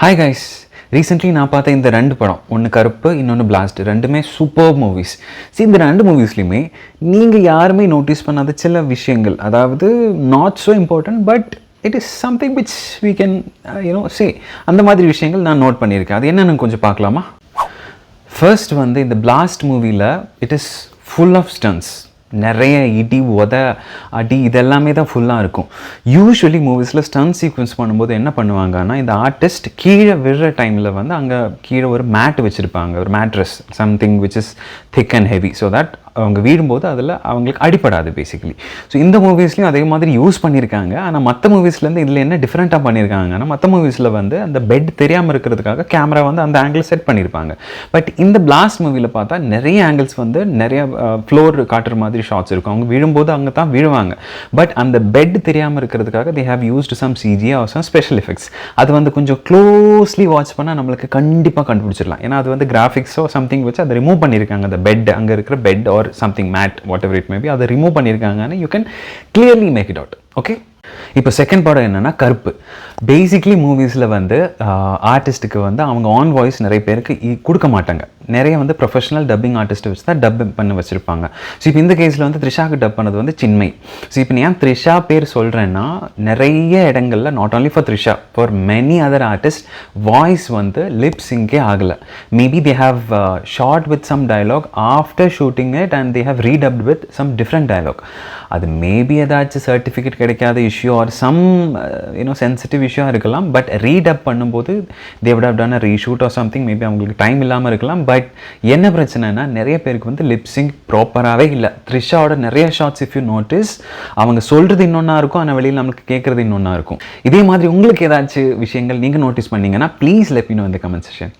Hi guys, recently நான் பார்த்த இந்த ரெண்டு படம், ஒன்று கருப்பு, இன்னொன்று பிளாஸ்ட், ரெண்டுமே சூப்பர் மூவிஸ். இந்த ரெண்டு மூவிஸ்லையுமே நீங்கள் யாருமே நோட்டீஸ் பண்ணாத சில விஷயங்கள், அதாவது not so important but it is something which we can say, அந்த மாதிரி விஷயங்கள் நான் நோட் பண்ணியிருக்கேன். அது என்னென்னு கொஞ்சம் பார்க்கலாமா? ஃபர்ஸ்ட் இந்த பிளாஸ்ட் மூவியில் it is full of stunts. நிறைய இடி, அடி, இதெல்லாமே தான் ஃபுல்லாக இருக்கும். யூஸ்வலி மூவிஸில் ஸ்டன் சீக்வன்ஸ் பண்ணும்போது என்ன பண்ணுவாங்கன்னா, இந்த ஆர்டிஸ்ட் கீழே விழுற டைமில் அங்கே கீழே ஒரு மேட் வச்சுருப்பாங்க, ஒரு mattress, something which is thick and heavy, so that அவங்க வீடும்போது அதில் அவங்களுக்கு அடிப்படாது பேசிக்கலி. ஸோ இந்த மூவிஸ்லையும் அதே மாதிரி யூஸ் பண்ணியிருக்காங்க. ஆனால் மற்ற மூவிஸ்லேருந்து இதில் என்ன டிஃப்ரெண்ட்டாக பண்ணியிருக்காங்கன்னா, மற்ற மூவிஸில் அந்த பெட் தெரியாமல் இருக்கிறதுக்காக கேமரா அந்த ஆங்கிள் செட் பண்ணியிருப்பாங்க. பட் இந்த பிளாஸ்ட் மூவியில் பார்த்தா நிறைய ஆங்கிள்ஸ் நிறைய ஃப்ளோர் காட்டுற மாதிரி ஷாட்ஸ் இருக்கும். அவங்க விழும்போது அங்கே தான் விழுவாங்க. பட் அந்த பெட் தெரியாமல் இருக்கிறதுக்காக they have used some CG or some special effects. அது கொஞ்சம் க்ளோஸ்லி வாட்ச் பண்ணால் நம்மளுக்கு கண்டிப்பாக கண்டுபிடிச்சிடலாம். ஏன்னா அது கிராஃபிக்ஸோ சம்திங் வச்சு அதை ரிமூவ் பண்ணியிருக்காங்க. அந்த பெட், அங்கே இருக்கிற bed or something matte, whatever it may be, அதை ரிமூவ் பண்ணியிருக்காங்கன்னு you can clearly make it out. Okay? இப்போ செகண்ட் படம் என்னென்னா கருப்பு. பேசிக்லி மூவிஸில் ஆர்டிஸ்ட்டுக்கு அவங்க ஆன் வாய்ஸ் நிறைய பேருக்கு கொடுக்க மாட்டாங்க. நிறைய ப்ரொஃபஷனல் டப்பிங் ஆர்டிஸ்ட்டை வச்சு தான் டப் பண்ண வச்சுருப்பாங்க. ஸோ இப்போ இந்த கேஸில் த்ரிஷாவுக்கு டப் பண்ணது சின்மை. ஸோ இப்போ ஏன் த்ரிஷா பேர் சொல்கிறேன்னா, நிறைய இடங்களில் not only for Trisha, for many other artist voice lip சிங்கே ஆகலை. Maybe they have shot with some dialogue after shooting it and they have redubbed with some different dialogue. அது மேபி ஏதாச்சும் சர்டிஃபிகேட் கிடைக்காத இஷ்யூ ஆர் சம் சென்சிட்டிவ் இஷ்யூவாக இருக்கலாம். But redub பண்ணும்போது they would have done a reshoot or something. Maybe அவங்களுக்கு time இல்லாமல் இருக்கலாம். But என்ன பிரச்சனைனா, நிறைய பேருக்கு லிப்ஸிங் ப்ராப்பராகவே இல்லை. த்ரிஷாவோட நிறைய ஷார்ட்ஸ் இஃப் யூ நோட்டீஸ், அவங்க சொல்கிறது இன்னொன்னா இருக்கும், ஆனால் வெளியில் நம்மளுக்கு கேட்குறது இன்னொன்னா இருக்கும். இதே மாதிரி உங்களுக்கு ஏதாச்சும் விஷயங்கள் நீங்கள் நோட்டீஸ் பண்ணீங்கன்னா please let me know in the comment section.